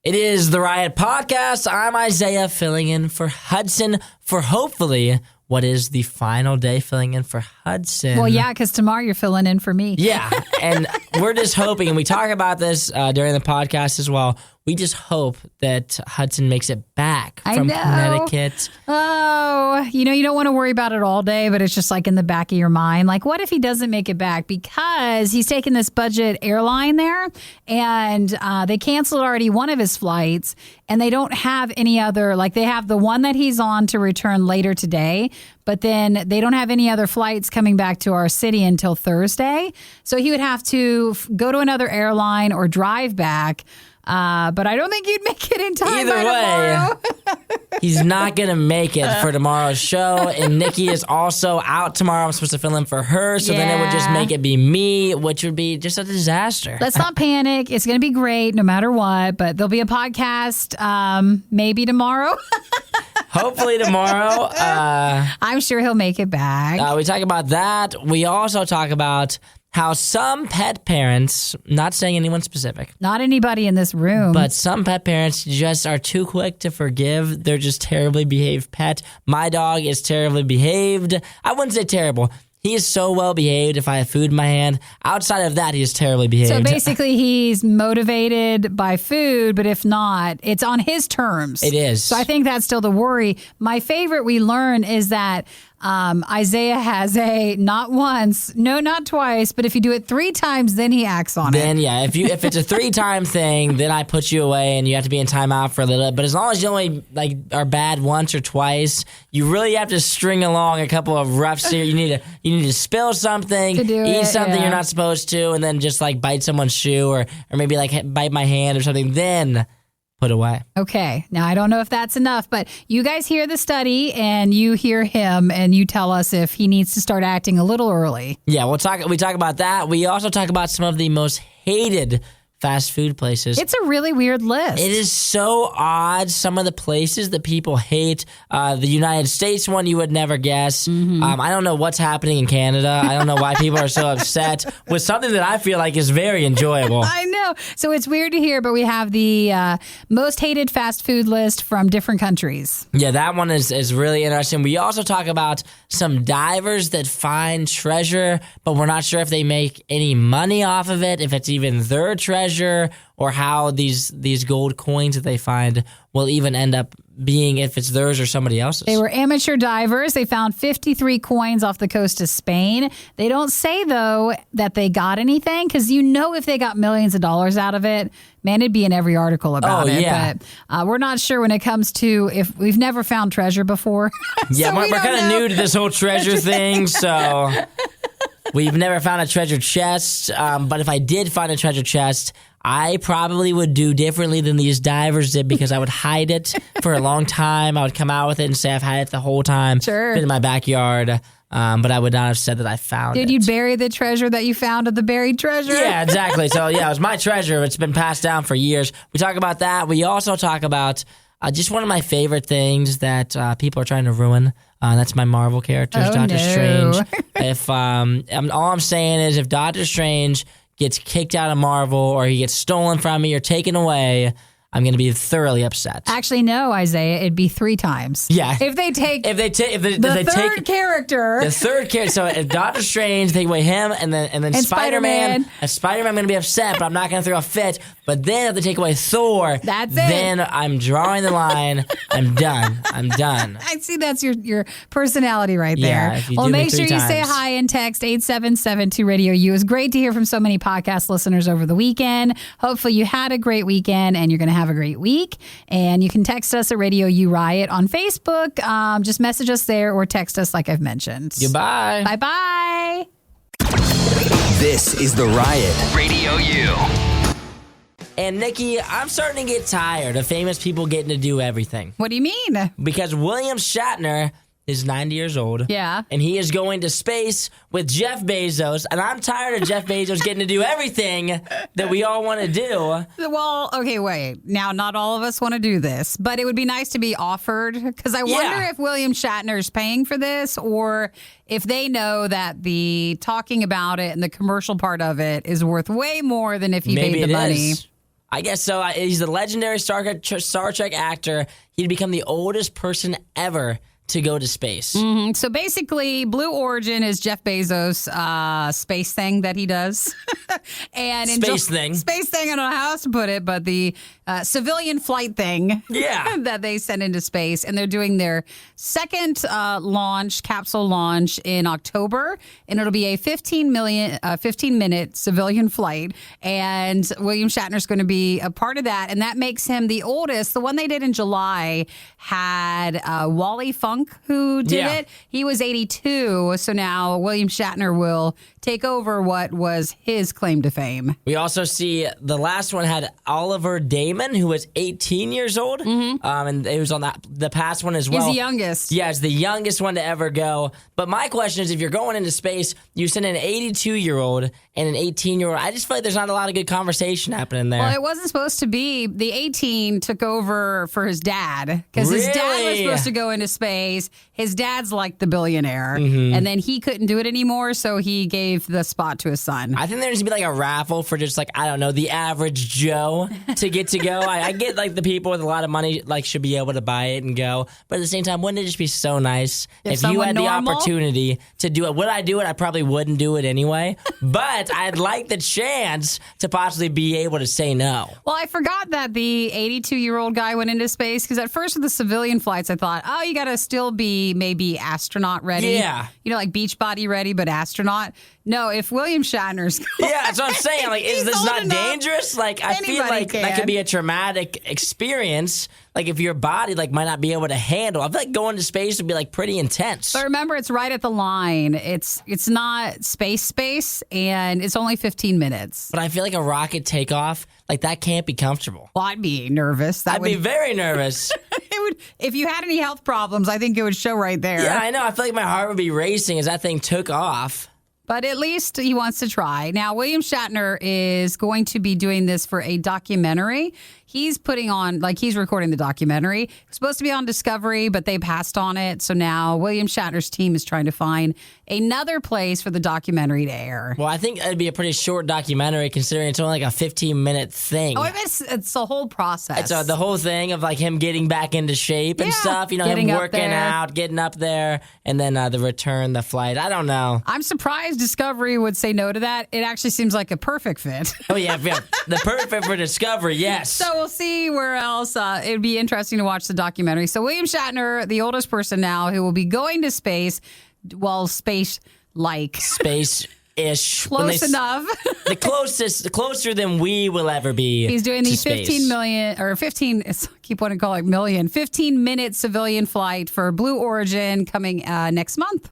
It is the Riot Podcast. I'm Isaia, filling in for Hudson for hopefully what is the final day filling in for Hudson. Well, yeah, because tomorrow you're filling in for me. Yeah, and we're just hoping, and we talk about this during the podcast as well, we just hope that Hudson makes it back from Connecticut. Oh, you don't want to worry about it all day, but it's just like in the back of your mind. Like, what if he doesn't make it back? Because he's taking this budget airline there, and they canceled already one of his flights, and they don't have any other, like they have the one that he's on to return later today, but then they don't have any other flights coming back to our city until Thursday. So he would have to go to another airline or drive back. But I don't think you'd make it in time. Either way, he's not going to make it for tomorrow's show. And Nikki is also out tomorrow. I'm supposed to fill in for her. So then it would just make it be me, which would be just a disaster. Let's not panic. It's going to be great no matter what. But there'll be a podcast maybe tomorrow. Hopefully tomorrow. I'm sure he'll make it back. We talk about that. We also talk about how some pet parents, not saying anyone specific. Not anybody in this room. But some pet parents just are too quick to forgive. They're just terribly behaved pet. My dog is terribly behaved. I wouldn't say terrible. He is so well behaved if I have food in my hand. Outside of that, he is terribly behaved. So basically, he's motivated by food, but if not, it's on his terms. It is. So I think that's still the worry. My favorite we learn is that Isaia has a not once, no, not twice, but if you do it 3 times, then he acts on it. Then, yeah, if it's a 3-time thing, then I put you away and you have to be in timeout for a little bit. But as long as you only are bad once or twice, you really have to string along a couple of rough series. You need to spill something, eat something you're not supposed to, and then just bite someone's shoe or maybe bite my hand or something. Then put away. Okay. Now, I don't know if that's enough, but you guys hear the study and you hear him and you tell us if he needs to start acting a little early. Yeah, we talk about that. We also talk about some of the most hated fast food places. It's a really weird list. It is so odd. Some of the places that people hate. The United States one you would never guess. I don't know what's happening in Canada. I don't know why people are so upset with something that I feel like is very enjoyable. I know. So it's weird to hear, but we have the most hated fast food list from different countries. Yeah, that one is really interesting. We also talk about some divers that find treasure, but we're not sure if they make any money off of it, if it's even their treasure, or how these gold coins that they find will even end up being, if it's theirs or somebody else's. They were amateur divers. They found 53 coins off the coast of Spain. They don't say, though, that they got anything, because if they got millions of dollars out of it, man, it'd be in every article about it. Yeah. But we're not sure when it comes to, if we've never found treasure before. Yeah, so we're kind of new to this whole treasure thing, so we've never found a treasure chest. But if I did find a treasure chest, I probably would do differently than these divers did, because I would hide it for a long time. I would come out with it and say I've had it the whole time. Sure. Been in my backyard. But I would not have said that I found it. Did you bury the treasure that you found of the buried treasure? Yeah, exactly. So, yeah, it was my treasure. It's been passed down for years. We talk about that. We also talk about just one of my favorite things that people are trying to ruin. That's my Marvel characters, Doctor Strange. If all I'm saying is, if Doctor Strange gets kicked out of Marvel, or he gets stolen from me or taken away, I'm going to be thoroughly upset. Actually, no, Isaia, it'd be 3 times. Yeah. If they take the third character. The third character. So if Doctor Strange, take away him, and then Spider-Man. Spider-Man, I'm going to be upset, but I'm not going to throw a fit. But then if they take away Thor, then I'm drawing the line. I'm done. I see that's your personality right there. Yeah, if you do make me sure 3 you say times. hi and text 877 RadioU. It was great to hear from so many podcast listeners over the weekend. Hopefully you had a great weekend and you're going to have a great week. And you can text us at RadioU Riot on Facebook. Just message us there or text us like I've mentioned. Goodbye. Bye-bye. This is The Riot. RadioU. And Nikki, I'm starting to get tired of famous people getting to do everything. What do you mean? Because William Shatner is 90 years old. Yeah. And he is going to space with Jeff Bezos. And I'm tired of Jeff Bezos getting to do everything that we all want to do. Well, okay, wait. Now, not all of us want to do this, but it would be nice to be offered, because I wonder if William Shatner is paying for this, or if they know that the talking about it and the commercial part of it is worth way more than if he paid the money. Is. I guess so. He's the legendary Star Trek actor. He'd become the oldest person ever to go to space. So basically, Blue Origin is Jeff Bezos' space thing that he does. And Space thing, I don't know how else to put it, but the civilian flight thing that they send into space. And they're doing their second capsule launch in October. And it'll be a 15-minute civilian flight. And William Shatner's going to be a part of that. And that makes him the oldest. The one they did in July had Wally Funk, who did it. He was 82. So now William Shatner will take over what was his claim to fame. We also see the last one had Oliver Damon, who was 18 years old. And it was on the past one as well. He's the youngest. Yeah, it's the youngest one to ever go. But my question is, if you're going into space, you send an 82-year-old and an 18-year-old. I just feel like there's not a lot of good conversation happening there. Well, it wasn't supposed to be. The 18 took over for his dad because his dad was supposed to go into space. His dad's like the billionaire. And then he couldn't do it anymore, so he gave the spot to his son. I think there needs to be like a raffle for just like, I don't know, the average Joe to get to go. I get like the people with a lot of money like should be able to buy it and go. But at the same time, wouldn't it just be so nice if you had the opportunity to do it? Would I do it? I probably wouldn't do it anyway. But I'd like the chance to possibly be able to say no. Well, I forgot that the 82-year-old guy went into space because at first with the civilian flights, I thought, oh, you got to still be maybe astronaut ready. Yeah. You know, like beach body ready, but astronaut. No, if William Shatner's Yeah, that's what I'm saying. Like, is this not dangerous? Like, I feel like that could be a traumatic experience. Like, if your body like might not be able to handle. I feel like going to space would be like pretty intense. But remember, it's right at the line. It's not space, and it's only 15 minutes. But I feel like a rocket takeoff, like that can't be comfortable. Well, I'd be nervous. I'd be very nervous. It would, if you had any health problems, I think it would show right there. Yeah, I know. I feel like my heart would be racing as that thing took off. But at least he wants to try. Now, William Shatner is going to be doing this for a documentary. He's he's recording the documentary. It was supposed to be on Discovery, but they passed on it. So now William Shatner's team is trying to find another place for the documentary to air. Well, I think it'd be a pretty short documentary considering it's only like a 15-minute thing. Oh, it's a whole process. It's the whole thing of like him getting back into shape and stuff. You know, him working out, getting up there, and then the return, the flight. I don't know. I'm surprised Discovery would say no to that. It actually seems like a perfect fit. Oh, yeah. The perfect for Discovery, yes. So we'll see where else. It would be interesting to watch the documentary. So William Shatner, the oldest person now, who will be going to space, well, space-like. Space-ish. Close enough. Closer than we will ever be. He's doing the 15-minute civilian flight for Blue Origin coming next month.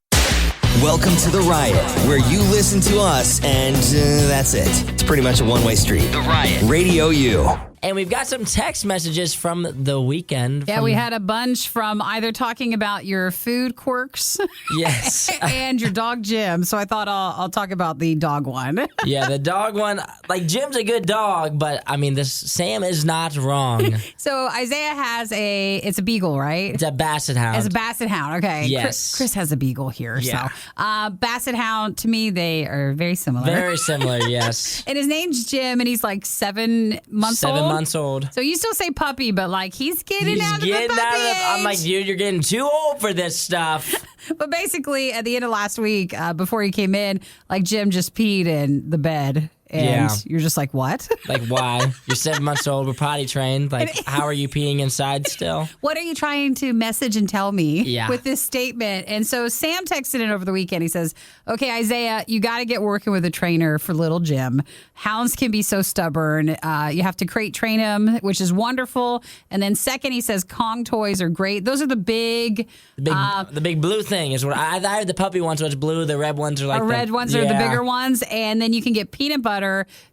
Welcome to The Riot, where you listen to us and that's it. It's pretty much a one-way street. The Riot. RadioU. And we've got some text messages from the weekend. Yeah, we had a bunch from either talking about your food quirks, yes, and your dog Jim. So I thought I'll talk about the dog one. Yeah, the dog one. Like Jim's a good dog, but I mean, Sam is not wrong. So Isaiah has it's a beagle, right? It's a basset hound. It's a basset hound. Okay. Yes. Chris has a beagle here. Yeah. So basset hound, to me, they are very similar. Very similar. Yes. And his name's Jim, and he's like 7 months old. 7 months old. So you still say puppy, but like he's getting out of the puppy age. I'm like, dude, you're getting too old for this stuff. But basically, at the end of last week, before he came in, like Jim just peed in the bed. And you're just like, what? Like, why? You're 7 months old. We're potty trained. Like, how are you peeing inside still? What are you trying to message and tell me with this statement? And so Sam texted in over the weekend. He says, okay, Isaiah, you got to get working with a trainer for little Jim. Hounds can be so stubborn. You have to crate train him, which is wonderful. And then second, he says Kong toys are great. Those are the big blue thing is what I had the puppy ones, so it's blue. The red ones are like the red ones are the bigger ones. And then you can get peanut butter.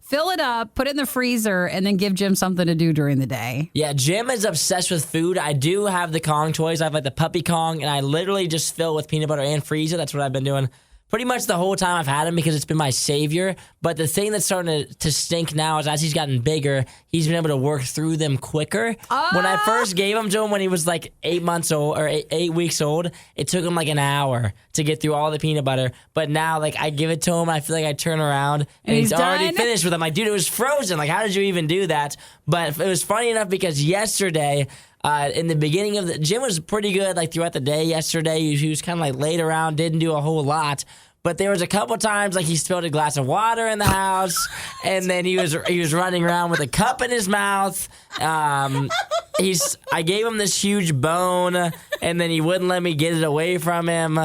Fill it up, put it in the freezer, and then give Jim something to do during the day. Yeah, Jim is obsessed with food. I do have the Kong toys. I have like the puppy Kong, and I literally just fill it with peanut butter and freeze it. That's what I've been doing pretty much the whole time I've had him because it's been my savior. But the thing that's starting to stink now is as he's gotten bigger, he's been able to work through them quicker. When I first gave him to him when he was like 8 months old or 8 weeks old, it took him like an hour to get through all the peanut butter. But now, like, I give it to him, and I feel like I turn around and he's already finished with them. Like, dude, it was frozen. Like, how did you even do that? But it was funny enough because yesterday, in the beginning of Jim was pretty good, like, throughout the day yesterday. He was kind of like laid around, didn't do a whole lot. But there was a couple times like he spilled a glass of water in the house, and then he was running around with a cup in his mouth. I gave him this huge bone, and then he wouldn't let me get it away from him.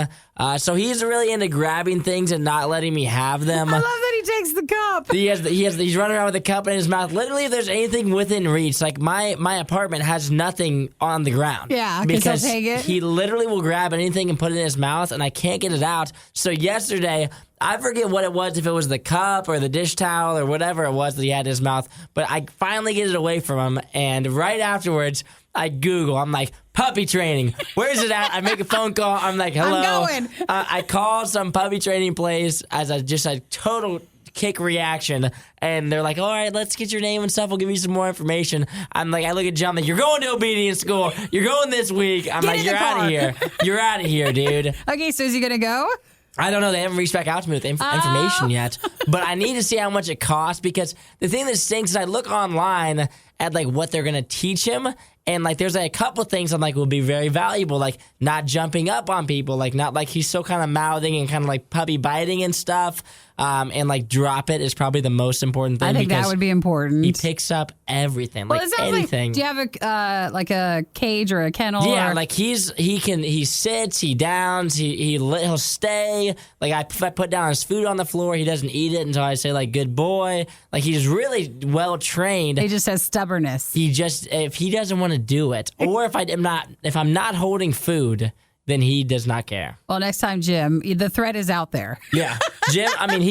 So he's really into grabbing things and not letting me have them. I love that he takes the cup. He's running around with a cup in his mouth. Literally, if there's anything within reach, like my apartment has nothing on the ground. Yeah, because he'll take it. He literally will grab anything and put it in his mouth, and I can't get it out. So yesterday, I forget what it was, if it was the cup or the dish towel or whatever it was that he had in his mouth, but I finally get it away from him, and right afterwards, I Google. I'm like, puppy training. Where's it at? I make a phone call. I'm like, hello. I'm going. I call some puppy training place as a total kick reaction, and they're like, all right, let's get your name and stuff. We'll give you some more information. I'm like, I look at John, like, you're going to obedience school. You're going this week. I'm like, you're out of here. You're out of here, dude. Okay, so is he going to go? I don't know. They haven't reached back out to me with information yet. But I need to see how much it costs, because the thing that stinks is I look online at like what they're going to teach him. And like there's like a couple things I'm like will be very valuable, like not jumping up on people, like not like he's so kind of mouthing and kind of like puppy biting and stuff. And like drop it is probably the most important thing. I think that would be important. He picks up everything, well, like it sounds anything. Like, do you have like a cage or a kennel? Yeah, or? like he sits, he downs, he'll stay. Like if I put down his food on the floor, he doesn't eat it until I say like good boy. Like he's really well trained. He just has stubbornness. If he doesn't want to do it, or if I'm not holding food, then he does not care. Well, next time, Jim, the threat is out there. Yeah, Jim. I mean, he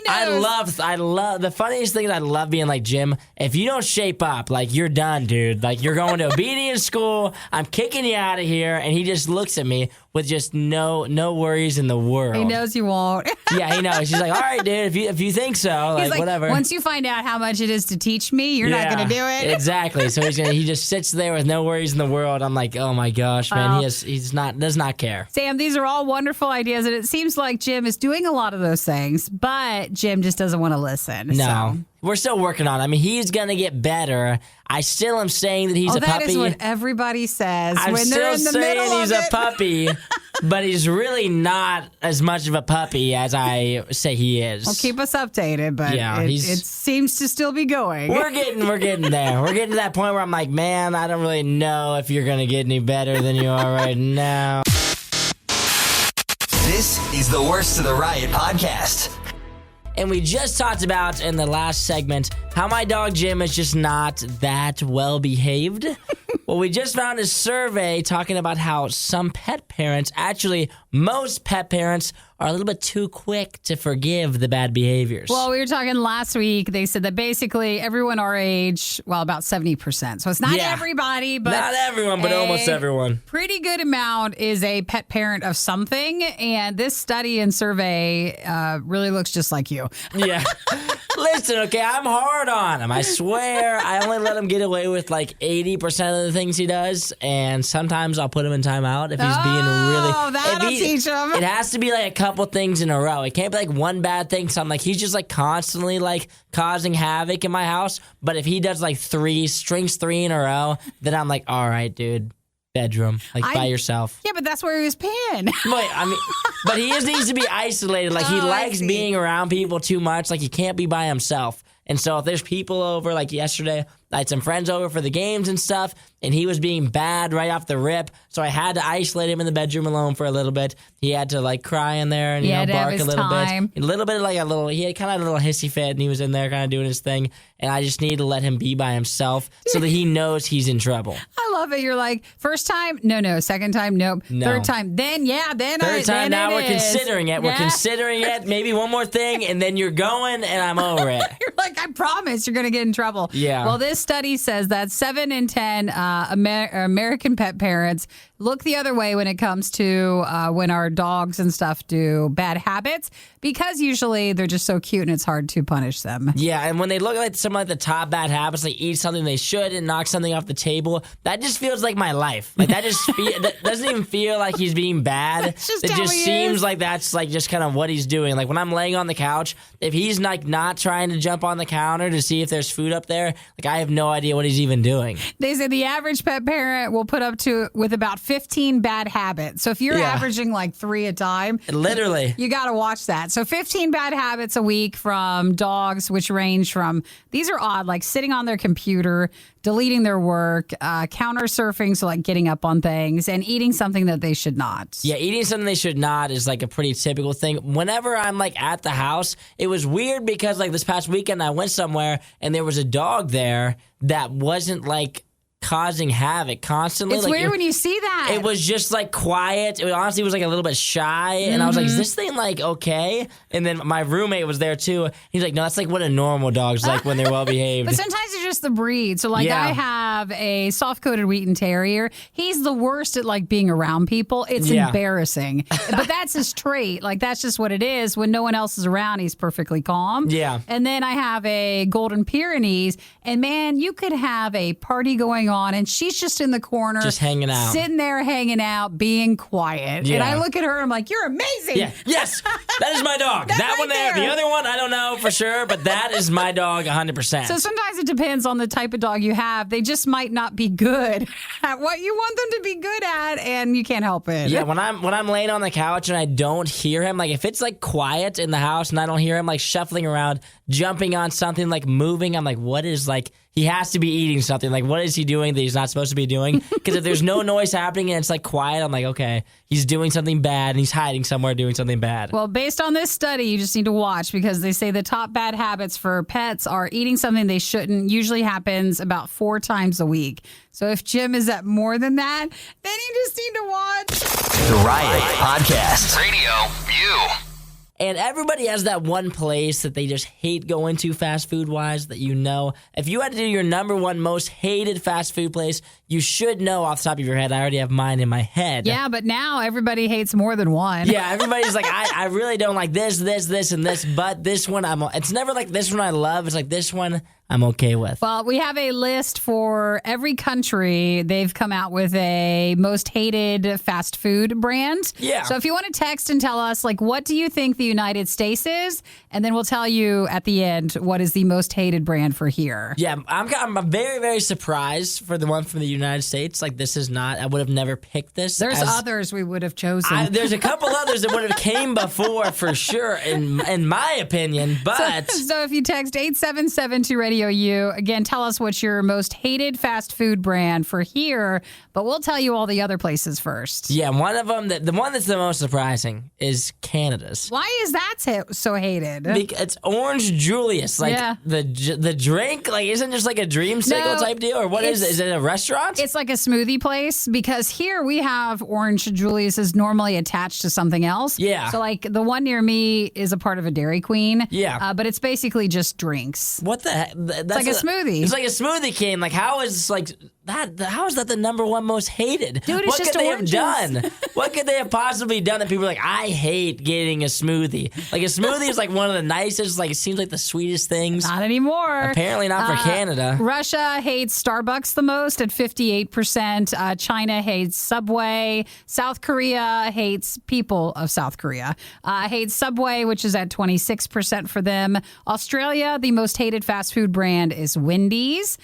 knows. I love the funniest thing is I love being like, Jim, if you don't shape up, like you're done, dude. Like you're going to obedience school. I'm kicking you out of here. And he just looks at me with just no worries in the world. He knows you won't. Yeah, he knows. He's like, all right, dude, if you think so, like whatever. Once you find out how much it is to teach me, you're not going to do it. Exactly. So he just sits there with no worries in the world. I'm like, oh my gosh, man, does not care. Sam, these are all wonderful ideas, and it seems like Jim is doing a lot of those things, but Jim just doesn't want to listen. No. So. We're still working on it. I mean, he's going to get better. I still am saying that he's a puppy. That is what everybody says I'm when they're in the middle of it. He's a puppy, but he's really not as much of a puppy as I say he is. Well, keep us updated, but it seems to still be going. We're getting there. We're getting to that point where I'm like, man, I don't really know if you're going to get any better than you are right now. This is the Worst of the Riot podcast. And we just talked about in the last segment how my dog Jim is just not that well behaved. Well, we just found a survey talking about how some pet parents, actually most pet parents, are a little bit too quick to forgive the bad behaviors. Well, we were talking last week. They said that basically everyone our age, well, about 70%. So it's not everybody, but not everyone, but almost everyone. Pretty good amount is a pet parent of something. And this study and survey really looks just like you. Yeah. Listen, okay, I'm hard on him. I swear I only let him get away with like 80% of the things he does. And sometimes I'll put him in timeout if he's being really... Oh, that'll teach him. It has to be like a couple things in a row. It can't be like one bad thing. So I'm like, he's just like constantly like causing havoc in my house. But if he does like strings three in a row, then I'm like, all right, dude. Bedroom, like by yourself. Yeah, but that's where he was peeing. But he needs to be isolated. Like he likes being around people too much. Like he can't be by himself. And so if there's people over, like yesterday, I had some friends over for the games and stuff, and he was being bad right off the rip. So I had to isolate him in the bedroom alone for a little bit. He had to like cry in there and bark a little bit. A little bit like he had kind of a little hissy fit, and he was in there kind of doing his thing. And I just needed to let him be by himself so that he knows he's in trouble. I love it. You're like, first time, no. Second time, nope. No. Third time, then Third time, now we're considering it. We're considering it. Maybe one more thing, and then you're going, and I'm over it. You're like, I promise you're going to get in trouble. Yeah. Well, this study says that 7 in 10 American pet parents look the other way when it comes to when our dogs and stuff do bad habits, because usually they're just so cute and it's hard to punish them. Yeah, and when they look like some of the top bad habits, like eat something they shouldn't, knock something off the table, that just feels like my life. Like that just that doesn't even feel like he's being bad. It just seems like that's like just kind of what he's doing. Like when I'm laying on the couch, if he's like not trying to jump on the counter to see if there's food up there, like I have no idea what he's even doing. They say the average pet parent will put up with about 15 bad habits. So if you're averaging like 3 a time, literally, you got to watch that. So 15 bad habits a week from dogs, which range from, these are odd, like sitting on their computer, deleting their work, counter surfing, so like getting up on things, and eating something that they should not. Yeah, eating something they should not is like a pretty typical thing. Whenever I'm like at the house, it was weird because like this past weekend I went somewhere and there was a dog there that wasn't like causing havoc constantly. It's like, weird when you see that. It was just like quiet. It honestly was like a little bit shy. And I was like, is this thing like okay? And then my roommate was there too. He's like, no, that's like what a normal dog's like when they're well behaved. But sometimes it's just the breed. So like I have a soft-coated Wheaten Terrier. He's the worst at like being around people. It's embarrassing. But that's his trait. Like that's just what it is. When no one else is around, he's perfectly calm. Yeah. And then I have a Golden Pyrenees. And man, you could have a party going on and she's just in the corner. Just hanging out. Sitting there hanging out, being quiet. Yeah. And I look at her and I'm like, you're amazing. Yeah. Yes. That is my dog. That right one there. The other one, I don't know for sure, but that is my dog 100%. So sometimes it depends on the type of dog you have. They just might not be good at what you want them to be good at, and you can't help it. Yeah, when I'm laying on the couch and I don't hear him, like if it's like quiet in the house and I don't hear him like shuffling around, jumping on something, like moving, I'm like, what is like, he has to be eating something. Like, what is he doing that he's not supposed to be doing? Because if there's no noise happening and it's like quiet, I'm like, okay, he's doing something bad and he's hiding somewhere doing something bad. Well, based on this study, you just need to watch because they say the top bad habits for pets are eating something they shouldn't. Usually happens about 4 times a week. So if Jim is at more than that, then you just need to watch The Riot Podcast. RadioU. And everybody has that one place that they just hate going to fast food wise that you know. If you had to do your number one most hated fast food place, you should know off the top of your head. I already have mine in my head. Yeah, but now everybody hates more than one. Yeah, everybody's like, I really don't like this, and this, but this one it's never like this one I love. It's like this one I'm okay with. Well, we have a list for every country. They've come out with a most hated fast food brand. Yeah. So if you want to text and tell us, like, what do you think the United States is? And then we'll tell you at the end what is the most hated brand for here. Yeah, I'm very, very surprised for the one from the United States. Like, this is not, I would have never picked this. There's others we would have chosen. There's a couple others that would have came before for sure, in my opinion, but... So if you text 877 RadioU, again, tell us what's your most hated fast food brand for here, but we'll tell you all the other places first. Yeah, one of them, the one that's the most surprising is Canada's. Why is that so hated? It's Orange Julius. Like, the drink, like, isn't just like a dreamsicle type deal? Or what is it? Is it a restaurant? It's like a smoothie place because here we have Orange Julius is normally attached to something else. Yeah. So, like, the one near me is a part of a Dairy Queen. Yeah. But it's basically just drinks. What the heck? It's like a smoothie. It's like a smoothie king. Like, how is like that? How is that the number one most hated? Dude, it's what just could they oranges. have done? What could they have possibly done that people are like, I hate getting a smoothie? Like, a smoothie is like one of the nicest. Like, it seems like the sweetest things. Not anymore. Apparently not for Canada. Russia hates Starbucks the most at 58%. China hates Subway. South Korea hates people of South Korea. Hates Subway, which is at 26% for them. Australia, the most hated fast food brand is Wendy's.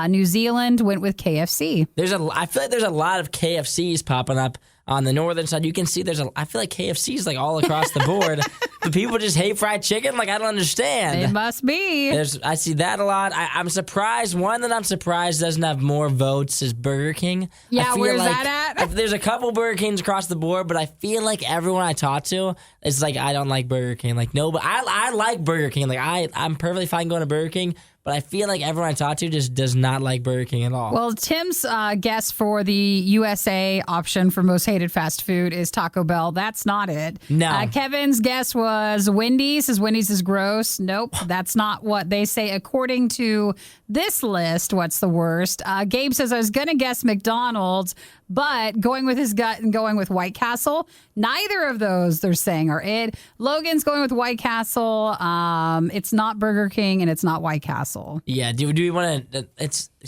New Zealand went with KFC. I feel like there's a lot of KFCs popping up on the northern side. You can see I feel like KFC is like all across the board. Do people just hate fried chicken? Like, I don't understand. It must be. I see that a lot. I'm surprised. One that I'm surprised doesn't have more votes is Burger King. Yeah, where's that at? There's a couple Burger Kings across the board, but I feel like everyone I talk to is like, I don't like Burger King. Like, no, but I like Burger King. Like, I'm perfectly fine going to Burger King. But I feel like everyone I talk to just does not like Burger King at all. Well, Tim's guess for the USA option for most hated fast food is Taco Bell. That's not it. No. Kevin's guess was Wendy's. Says Wendy's is gross. Nope, that's not what they say. According to this list, what's the worst? Gabe says, I was going to guess McDonald's, But going with his gut and going with White Castle, neither of those they're saying are it. Logan's going with White Castle. It's not Burger King and it's not White Castle. Yeah. Do we want to?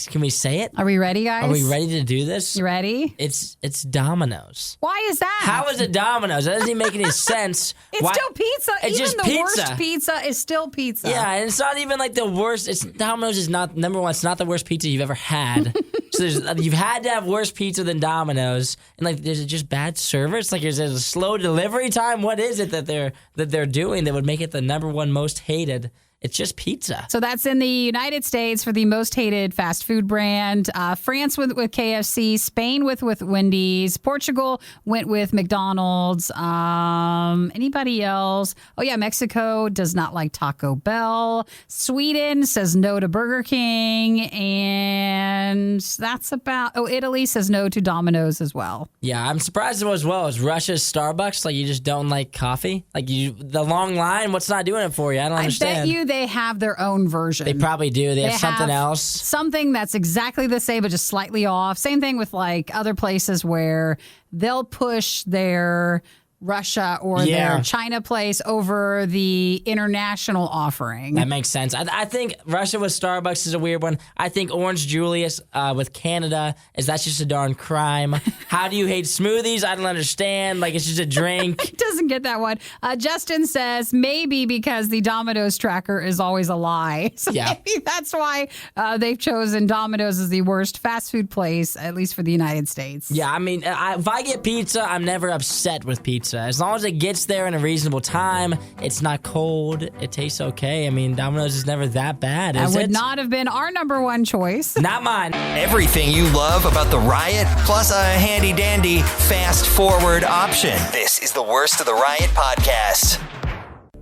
Can we say it? Are we ready, guys? Are we ready to do this? You ready? It's Domino's. Why is that? How is it Domino's? That doesn't even make any sense. It's still pizza. It's even just the pizza. worst pizza is still pizza. Yeah, and it's not even like the worst. Domino's is not number one. It's not the worst pizza you've ever had. So you've had to have worse pizza than Domino's, and like, is it just bad service? Like, is it a slow delivery time? What is it that they're doing that would make it the number one most hated? It's just pizza. So that's in the United States for the most hated fast food brand. France went with KFC. Spain with Wendy's. Portugal went with McDonald's. Anybody else? Oh, yeah, Mexico does not like Taco Bell. Sweden says no to Burger King. And that's about... Oh, Italy says no to Domino's as well. Yeah, I'm surprised as well as Russia's Starbucks. Like, you just don't like coffee? Like, the long line, what's not doing it for you? I don't understand. I bet you they have their own version. They probably do. They have something else. Something that's exactly the same, but just slightly off. Same thing with like other places where they'll push their Russia or their China place over the international offering. That makes sense. I think Russia with Starbucks is a weird one. I think Orange Julius with Canada that's just a darn crime. How do you hate smoothies? I don't understand. Like, it's just a drink. It doesn't get that one. Justin says maybe because the Domino's tracker is always a lie. So maybe that's why they've chosen Domino's as the worst fast food place, at least for the United States. Yeah, I mean, if I get pizza, I'm never upset with pizza. As long as it gets there in a reasonable time, it's not cold, it tastes okay. I mean, Domino's is never that bad, is it? That would not have been our number one choice. Not mine. Everything you love about the Riot, plus a handy-dandy fast-forward option. This is the Worst of the Riot podcast.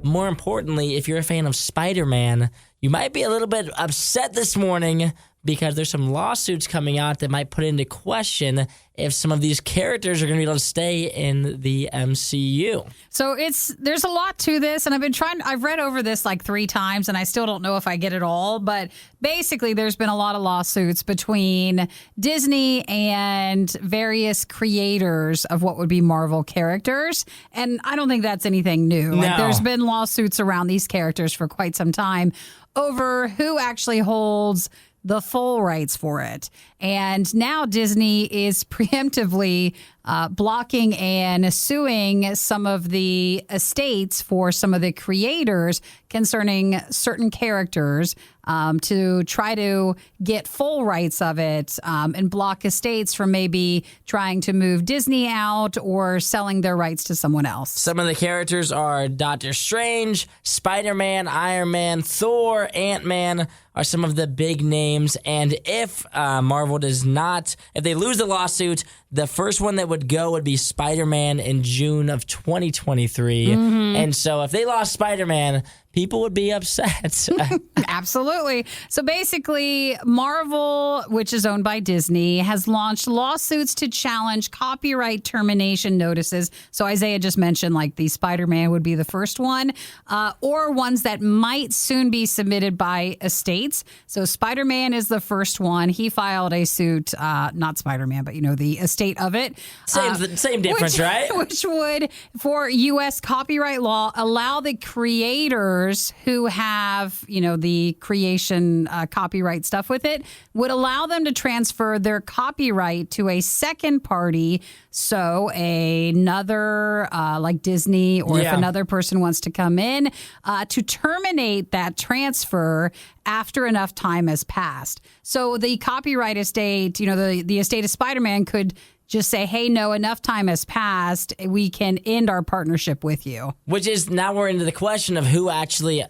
More importantly, if you're a fan of Spider-Man, you might be a little bit upset this morning because there's some lawsuits coming out that might put into question if some of these characters are going to be able to stay in the MCU. So there's a lot to this, and I've read over this like 3 times, and I still don't know if I get it all, but basically there's been a lot of lawsuits between Disney and various creators of what would be Marvel characters, and I don't think that's anything new. No. Like, there's been lawsuits around these characters for quite some time over who actually holds the full rights for it. And now Disney is preemptively blocking and suing some of the estates for some of the creators concerning certain characters to try to get full rights of it and block estates from maybe trying to move Disney out or selling their rights to someone else. Some of the characters are Doctor Strange, Spider-Man, Iron Man, Thor, Ant-Man are some of the big names. And if Marvel does not, if they lose the lawsuit, the first one that would go would be Spider-Man in June of 2023. Mm-hmm. And so if they lost Spider-Man, people would be upset. Absolutely. So basically, Marvel, which is owned by Disney, has launched lawsuits to challenge copyright termination notices. So Isaiah just mentioned like the Spider-Man would be the first one, or ones that might soon be submitted by estates. So Spider-Man is the first one. He filed a suit, not Spider-Man, but the estate of it. Same difference, right? Which would, for U.S. copyright law, allow the creators who have, the creation copyright stuff with it, would allow them to transfer their copyright to a second party. So another, like Disney, or if another person wants to come in, to terminate that transfer after enough time has passed. So the copyright estate, the estate of Spider-Man could just say, hey, no, enough time has passed. We can end our partnership with you. Which is, now we're into the question of who actually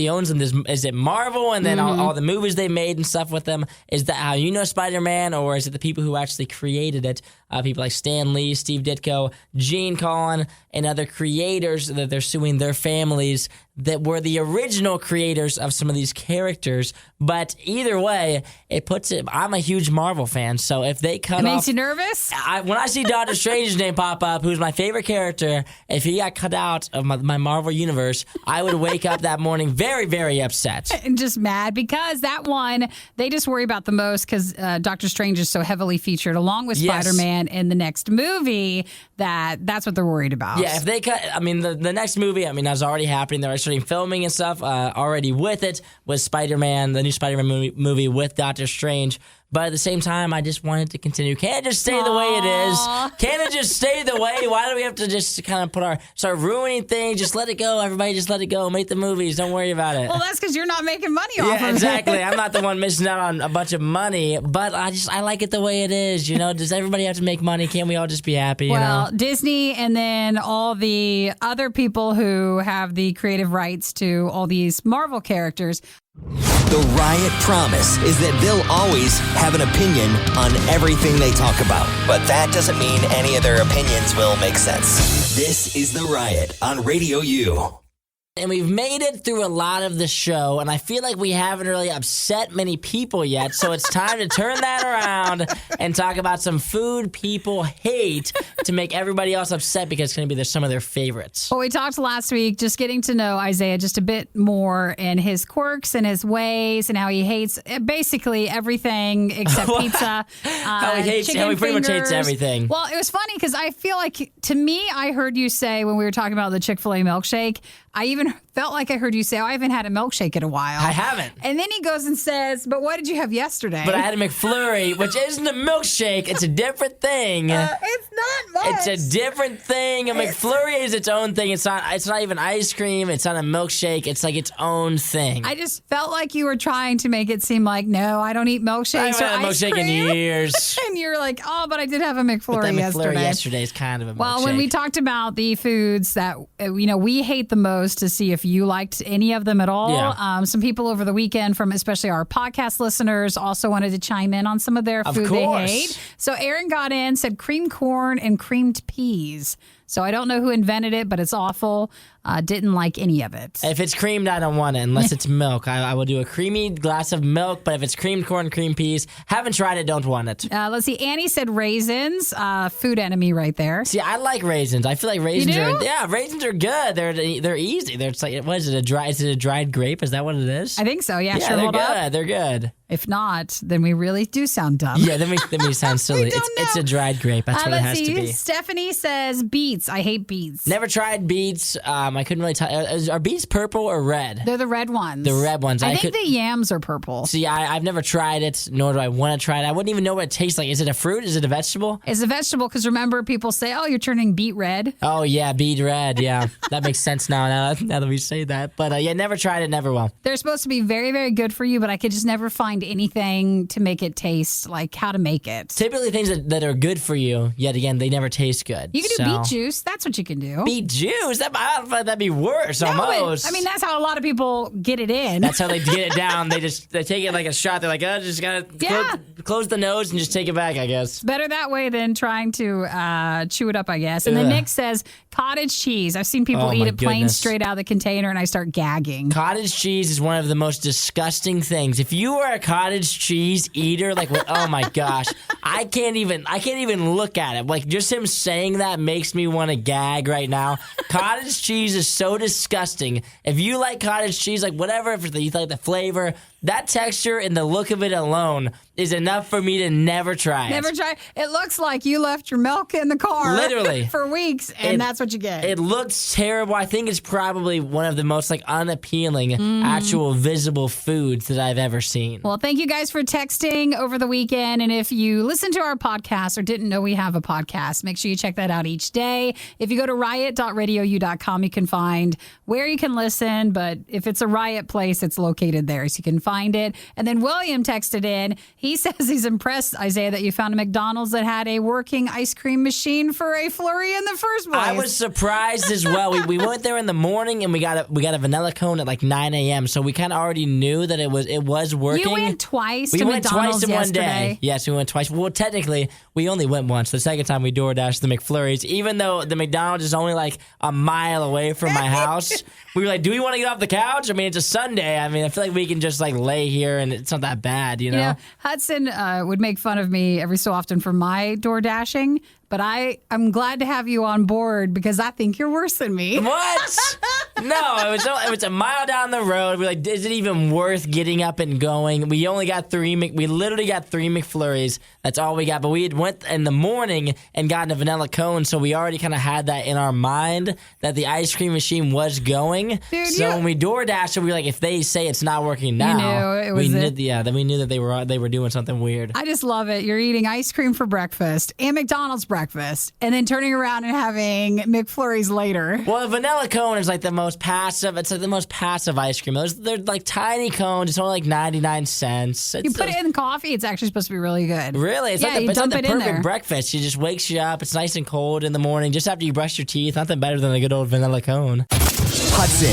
owns them. Is it Marvel and then all the movies they made and stuff with them? Is that how you know Spider-Man, or is it the people who actually created it? People like Stan Lee, Steve Ditko, Gene Colan, and other creators that they're suing their families that were the original creators of some of these characters. But either way, it puts it. I'm a huge Marvel fan, so if they cut It off, makes you nervous? when I see Doctor Strange's name pop up, who's my favorite character, if he got cut out of my Marvel universe, I would wake up that morning very, very upset. And just mad because that one, they just worry about the most because Doctor Strange is so heavily featured along with Yes. Spider-Man in the next movie that's what they're worried about. Yeah, if they cut, I mean, the next movie, I mean, that's already happening. They're starting filming and stuff already with it, with Spider-Man, the new Spider-Man movie with Doctor Strange. But at the same time, I just want it to continue. Can't it just stay the way it is? Can't it just stay the way? Why do we have to just kind of start ruining things? Just let it go, everybody. Just let it go. Make the movies. Don't worry about it. Well, that's because you're not making money off of Yeah, it. exactly. I'm not the one missing out on a bunch of money, but I like it the way it is. You know, does everybody have to make money? Can't we all just be happy? Well, you know? Disney and then all the other people who have the creative rights to all these Marvel characters. The Riot promise is that they'll always have an opinion on everything they talk about. But that doesn't mean any of their opinions will make sense. This is The Riot on Radio U. And we've made it through a lot of the show, and I feel like we haven't really upset many people yet, so it's time to turn that around and talk about some food people hate to make everybody else upset because it's going to be some of their favorites. Well, we talked last week just getting to know Isaiah just a bit more and his quirks and his ways and how he hates basically everything except pizza. How he pretty much hates everything. Well, it was funny because I feel like, to me, I heard you say when we were talking about the Chick-fil-A milkshake, I even felt like I heard you say, I haven't had a milkshake in a while. I haven't. And then he goes and says, but what did you have yesterday? But I had a McFlurry, which isn't a milkshake. It's a different thing. It's not much. It's a different thing. A McFlurry is its own thing. It's not even ice cream. It's not a milkshake. It's like its own thing. I just felt like you were trying to make it seem like, no, I don't eat milkshakes I or haven't had a ice milkshake in cream. years. And you're like, oh, but I did have a McFlurry, But that McFlurry yesterday. yesterday is kind of a milkshake. Well, when we talked about the foods that we hate the most, to see if you liked any of them at all. Yeah. Some people over the weekend, from especially our podcast listeners, also wanted to chime in on some of their Of food they course. hate. So Aaron got in, said creamed corn and creamed peas. So I don't know who invented it, but it's awful. Didn't like any of it. If it's creamed, I don't want it unless it's milk. I will do a creamy glass of milk, but if it's creamed corn, creamed peas, haven't tried it, don't want it. Let's see. Annie said raisins. Food enemy right there. See, I like raisins. I feel like raisins You do? raisins are good. They're easy. It's like, what is it? Is it a dried grape? Is that what it is? I think so. Yeah, Yeah, sure. they're Hold good. up. They're good. If not, then we really do sound dumb. Yeah, then we sound silly. don't It's know. a dried grape. That's what it Let's has see. to be. Stephanie says beets. I hate beets. Never tried beets. I couldn't really tell. Are beets purple or red? They're the red ones. The red ones. I think the yams are purple. See, I've never tried it, nor do I want to try it. I wouldn't even know what it tastes like. Is it a fruit? Is it a vegetable? It's a vegetable because remember, people say, oh, you're turning beet red. Oh, yeah, beet red. Yeah, that makes sense now that we say that. But yeah, never tried it, never will. They're supposed to be very, very good for you, but I could just never find anything to make it taste like how to make it. Typically things that are good for you, yet again, they never taste good. You can do beet juice. That's what you can do. Beet juice? I don't feel like that'd be worse No, but, almost. I mean, that's how a lot of people get it in. That's how they get it down. They take it like a shot. They're like, oh, just gotta close the nose and just take it back, I guess. Better that way than trying to chew it up, I guess. And then Nick says cottage cheese. I've seen people Oh, eat my it plain goodness. straight out of the container, and I start gagging. Cottage cheese is one of the most disgusting things. If you are a cottage cheese eater, like, oh my gosh, I can't even look at it. Like, just him saying that makes me want to gag right now. Cottage cheese is so disgusting. If you like cottage cheese, like whatever, if you like the flavor, that texture and the look of it alone is enough for me to never try it. Never try. It looks like you left your milk in the car Literally. for weeks, and that's what you get. It looks terrible. I think it's probably one of the most unappealing actual visible foods that I've ever seen. Well, thank you guys for texting over the weekend. And if you listen to our podcast or didn't know we have a podcast, make sure you check that out each day. If you go to riot.radiou.com, you can find where you can listen. But if it's a Riot place, it's located there. So you can find find it. And then William texted in. He says he's impressed, Isaiah, that you found a McDonald's that had a working ice cream machine for a flurry in the first place. I was surprised as well. We went there in the morning and we got a vanilla cone at like 9 a.m. So we kind of already knew that it was working. You went twice to we went McDonald's twice in yesterday. one day. Yes, we went twice. Well, technically, we only went once. The second time we DoorDashed the McFlurries, even though the McDonald's is only like a mile away from my house. We were like, do we want to get off the couch? I mean, it's a Sunday. I mean, I feel like we can just like lay here and it's not that bad, you know? Yeah, Hudson would make fun of me every so often for my door dashing, but I'm glad to have you on board because I think you're worse than me. What? No, it was a mile down the road. We're like, is it even worth getting up and going? We only got we literally got 3 McFlurries. That's all we got. But we had went in the morning and gotten a vanilla cone, so we already kind of had that in our mind that the ice cream machine was going. Dude, so when we DoorDashed, we were like, if they say it's not working now, we knew that they were doing something weird. I just love it. You're eating ice cream for breakfast and McDonald's breakfast, and then turning around and having McFlurries later. Well, a vanilla cone is like the most passive. It's like the most passive ice cream. They're like tiny cones. It's only like 99 cents. You put it in coffee. It's actually supposed to be really good. Really? It's yeah, like you dump the it in there. perfect breakfast. She just wakes you up. It's nice and cold in the morning, just after you brush your teeth. Nothing better than a good old vanilla cone. Hudson,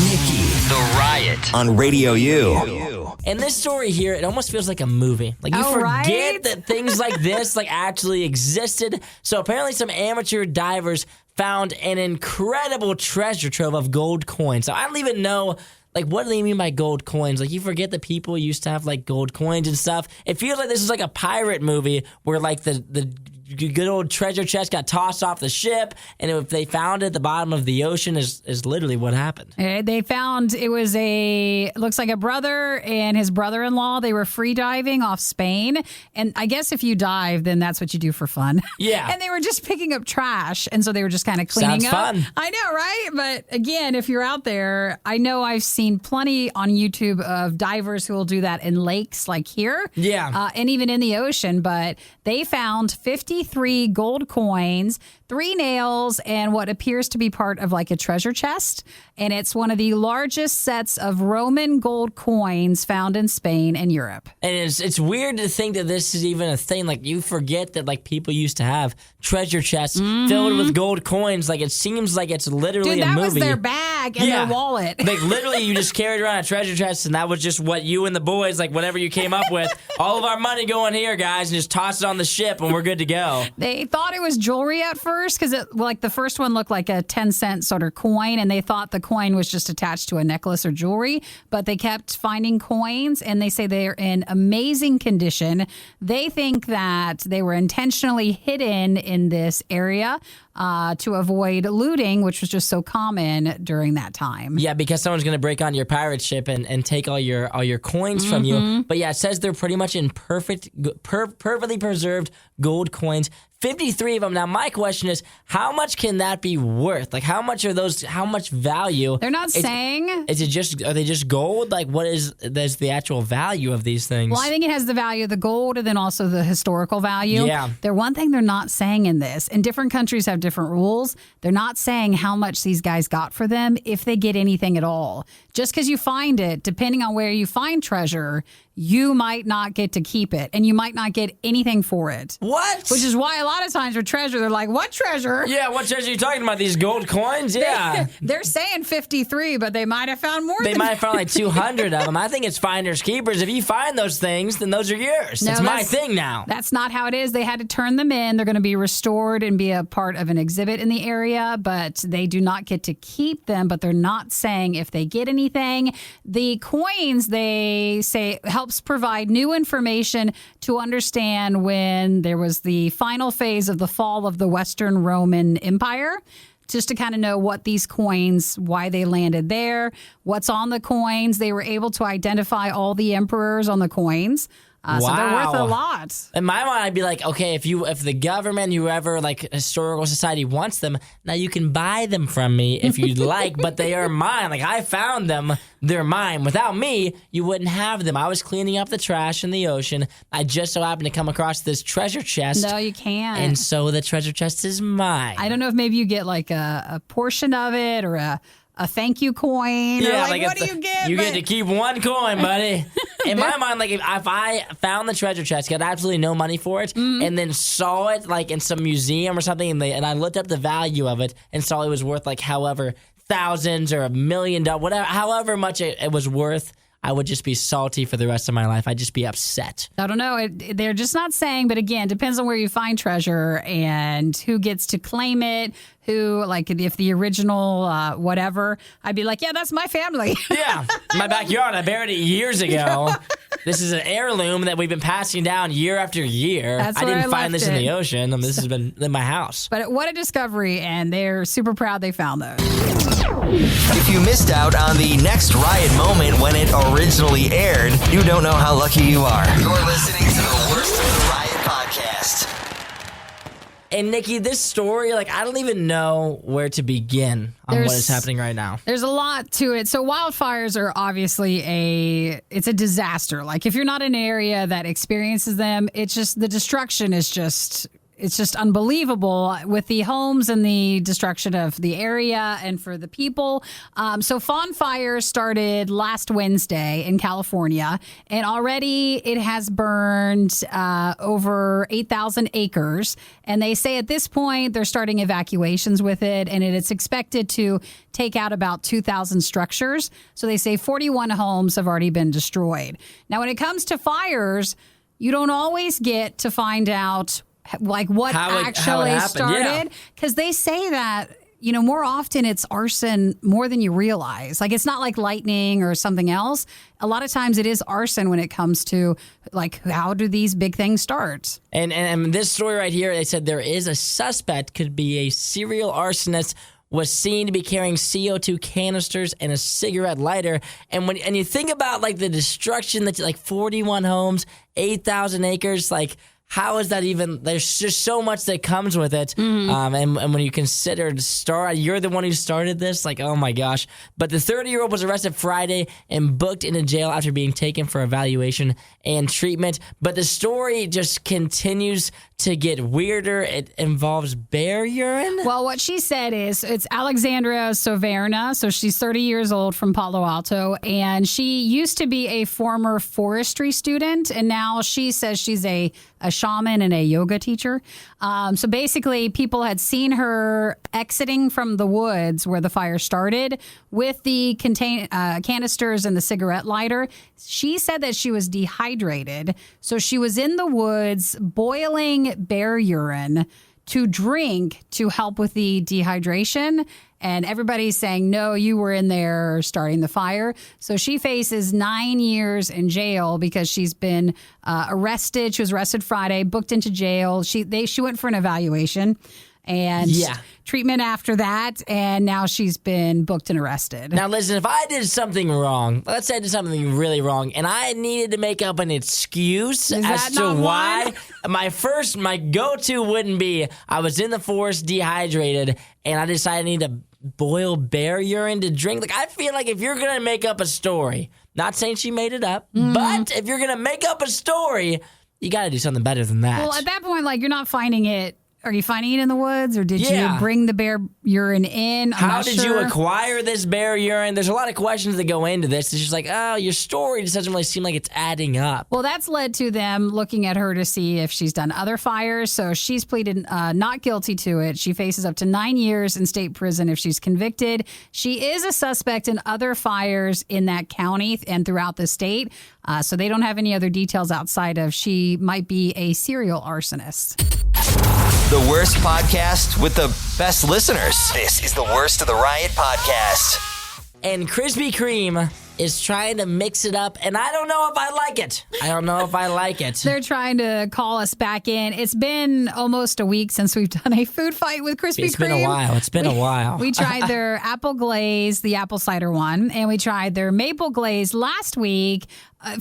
Nikki, The Riot on RadioU. In this story here, it almost feels like a movie. Like you forget that things like this like actually existed. So apparently some amateur divers found an incredible treasure trove of gold coins. So I don't even know, like, what do they mean by gold coins? Like, you forget that people used to have, like, gold coins and stuff. It feels like this is like a pirate movie where, like, the good old treasure chest got tossed off the ship, and if they found it at the bottom of the ocean is literally what happened. They found it looks like a brother and his brother-in-law. They were free diving off Spain, and I guess if you dive, then that's what you do for fun. Yeah. And they were just picking up trash, and so they were just kind of cleaning up. Sounds fun. I know, right? But again, if you're out there, I know I've seen plenty on YouTube of divers who will do that in lakes like here. Yeah. And even in the ocean, but they found 53 gold coins, 3 nails, and what appears to be part of like a treasure chest. And it's one of the largest sets of Roman gold coins found in Spain and Europe. And it's weird to think that this is even a thing. Like, you forget that, like, people used to have treasure chests filled with gold coins. Like, it seems like it's literally Dude, a movie. that was their bag and their wallet. Like, literally, you just carried around a treasure chest, and that was just what you and the boys, like, whatever you came up with, all of our money going here, guys, and just toss it on the ship, and we're good to go. They thought it was jewelry at first because the first one looked like a 10-cent sort of coin, and they thought the coin was just attached to a necklace or jewelry, but they kept finding coins, and they say they're in amazing condition. They think that they were intentionally hidden in this area to avoid looting, which was just so common during that time. Yeah, because someone's going to break onto your pirate ship and take all your coins from you. But yeah, it says they're pretty much in perfectly preserved gold coins. 53 of them. Now, my question is, how much can that be worth? Like, how much are those? How much value? They're not saying. Are they just gold? Like, there's the actual value of these things? Well, I think it has the value of the gold and then also the historical value. Yeah. One thing they're not saying in this, and different countries have different rules, they're not saying how much these guys got for them, if they get anything at all. Just because you find it, depending on where you find treasure, you might not get to keep it, and you might not get anything for it. What? Which is why a lot of times with treasure, they're like, what treasure? Yeah, what treasure are you talking about? These gold coins? Yeah. They're saying 53, but they might have found more They might have found like 200 of them. I think it's finders keepers. If you find those things, then those are yours. No, it's my thing now. That's not how it is. They had to turn them in. They're going to be restored and be a part of an exhibit in the area, but they do not get to keep them, but they're not saying if they get anything. The coins, they say, helps provide new information to understand when there was the final phase of the fall of the Western Roman Empire, just to kind of know what these coins, why they landed there, what's on the coins. They were able to identify all the emperors on the coins. Wow. So they're worth a lot. In my mind, I'd be like, okay, if the government, whoever, like historical society wants them, now you can buy them from me if you'd like, but they are mine. Like, I found them, they're mine. Without me, you wouldn't have them. I was cleaning up the trash in the ocean. I just so happened to come across this treasure chest. No, you can't. And so the treasure chest is mine. I don't know if maybe you get like a portion of it or a a thank you coin. Or like what do you get? You get to keep one coin, buddy. In my mind, like if I found the treasure chest, got absolutely no money for it, and then saw it like in some museum or something, and I looked up the value of it and saw it was worth like however thousands or $1 million, whatever, however much it was worth, I would just be salty for the rest of my life. I'd just be upset. I don't know. They're just not saying, but again, depends on where you find treasure and who gets to claim it, who, like, if the original whatever, I'd be like, yeah, that's my family. Yeah, my backyard. I buried it years ago. This is an heirloom that we've been passing down year after year. I didn't find this in the ocean. This has been in my house. But what a discovery, and they're super proud they found those. If you missed out on the next Riot moment when it originally aired, you don't know how lucky you are. You're listening to the Worst of the Riot podcast. And Nikki, this story, like, I don't even know where to begin on what is happening right now. There's a lot to it. So wildfires are obviously it's a disaster. Like, if you're not in an area that experiences them, it's just, the destruction is just, it's just unbelievable with the homes and the destruction of the area and for the people. So Fawn Fire started last Wednesday in California, and already it has burned over 8,000 acres. And they say at this point they're starting evacuations with it, and it's expected to take out about 2,000 structures. So they say 41 homes have already been destroyed. Now, when it comes to fires, you don't always get to find out like what actually started, because they say that, you know, more often it's arson more than you realize. Like, it's not like lightning or something else. A lot of times it is arson when it comes to, like, how do these big things start? And this story right here, they said there is a suspect, could be a serial arsonist, was seen to be carrying CO2 canisters and a cigarette lighter. And when you think about, like, the destruction, that's like 41 homes, 8,000 acres, like, how is that even? There's just so much that comes with it. And when you consider you're the one who started this, like, oh my gosh. But the 30-year-old was arrested Friday and booked into jail after being taken for evaluation and treatment. But the story just continues to get weirder. It involves bear urine. Well, what she said is it's Alexandra Soverna. So she's 30 years old from Palo Alto. And she used to be a former forestry student. And now she says she's a shaman and a yoga teacher. So basically, people had seen her exiting from the woods where the fire started with the canisters and the cigarette lighter. She said that she was dehydrated. So she was in the woods boiling bear urine to drink to help with the dehydration. And everybody's saying, no, you were in there starting the fire. So she faces 9 years in jail because she's been arrested. She was arrested Friday, booked into jail. She went for an evaluation and treatment after that. And now she's been booked and arrested. Now, listen, if I did something wrong, let's say I did something really wrong, and I needed to make up an excuse as to why, my go-to wouldn't be I was in the forest dehydrated and I decided I need to boil bear urine to drink. Like, I feel like if you're going to make up a story, not saying she made it up, but if you're going to make up a story, you got to do something better than that. Well, at that point, like, you're not finding it. Are you finding it in the woods, or did you bring the bear urine in? How did you acquire this bear urine? There's a lot of questions that go into this. It's just like, oh, your story just doesn't really seem like it's adding up. Well, that's led to them looking at her to see if she's done other fires. So she's pleaded not guilty to it. She faces up to 9 years in state prison if she's convicted. She is a suspect in other fires in that county and throughout the state. So they don't have any other details outside of she might be a serial arsonist. The worst podcast with the best listeners. This is the Worst of the Riot podcast. And Krispy Kreme is trying to mix it up, and I don't know if I like it. They're trying to call us back in. It's been almost a week since we've done a food fight with Krispy Kreme. It's been a while. We tried their apple glaze, the apple cider one, and we tried their maple glaze last week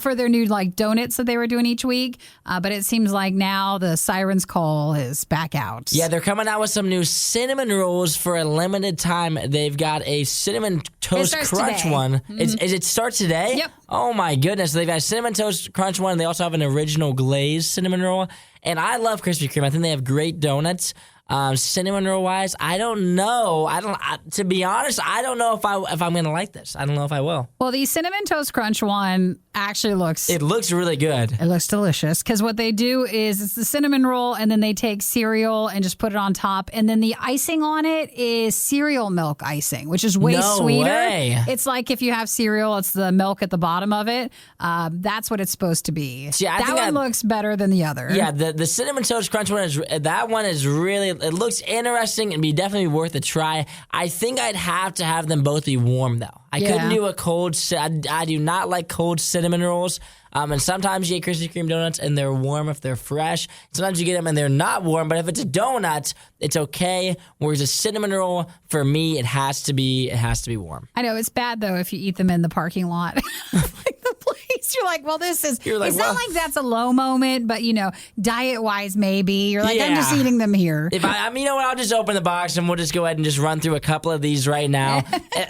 for their new donuts that they were doing each week. But it seems like now the siren's call is back out. Yeah, they're coming out with some new cinnamon rolls for a limited time. They've got a cinnamon toast crunch one. Is it start today? Yep. Oh my goodness. They've got a cinnamon toast crunch one. And they also have an original glazed cinnamon roll. And I love Krispy Kreme. I think they have great donuts. Cinnamon roll wise, I don't know. To be honest, I don't know if I'm gonna like this. I don't know if I will. Well, the Cinnamon Toast Crunch one actually looks. It looks really good. It looks delicious because what they do is it's the cinnamon roll and then they take cereal and just put it on top, and then the icing on it is cereal milk icing, which is way sweeter. Way. It's like if you have cereal, it's the milk at the bottom of it. That's what it's supposed to be. See, that one looks better than the other. Yeah, the Cinnamon Toast Crunch one is really. It looks interesting and be definitely worth a try. I think I'd have to have them both be warm though. I couldn't do a cold. I do not like cold cinnamon rolls. And sometimes you get Krispy Kreme donuts and they're warm if they're fresh. Sometimes you get them and they're not warm. But if it's a donut, it's okay. Whereas a cinnamon roll, for me, it has to be warm. I know it's bad though if you eat them in the parking lot, like the place. You're like, well, this is. It's not like that's a low moment, but diet wise, maybe you're like, I'm just eating them here. If you know what, I'll just open the box and we'll just go ahead and just run through a couple of these right now.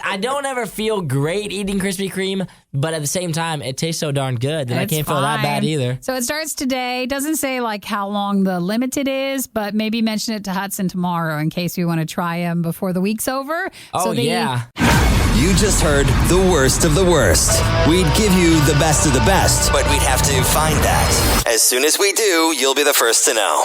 I don't ever feel great eating Krispy Kreme, but at the same time, it tastes so darn good that I can't feel that bad either. So it starts today. Doesn't say like how long the limited is, but maybe mention it to Hudson tomorrow in case we want to try them before the week's over. Yeah. You just heard the worst of the worst. We'd give you the best of the best, but we'd have to find that. As soon as we do, you'll be the first to know.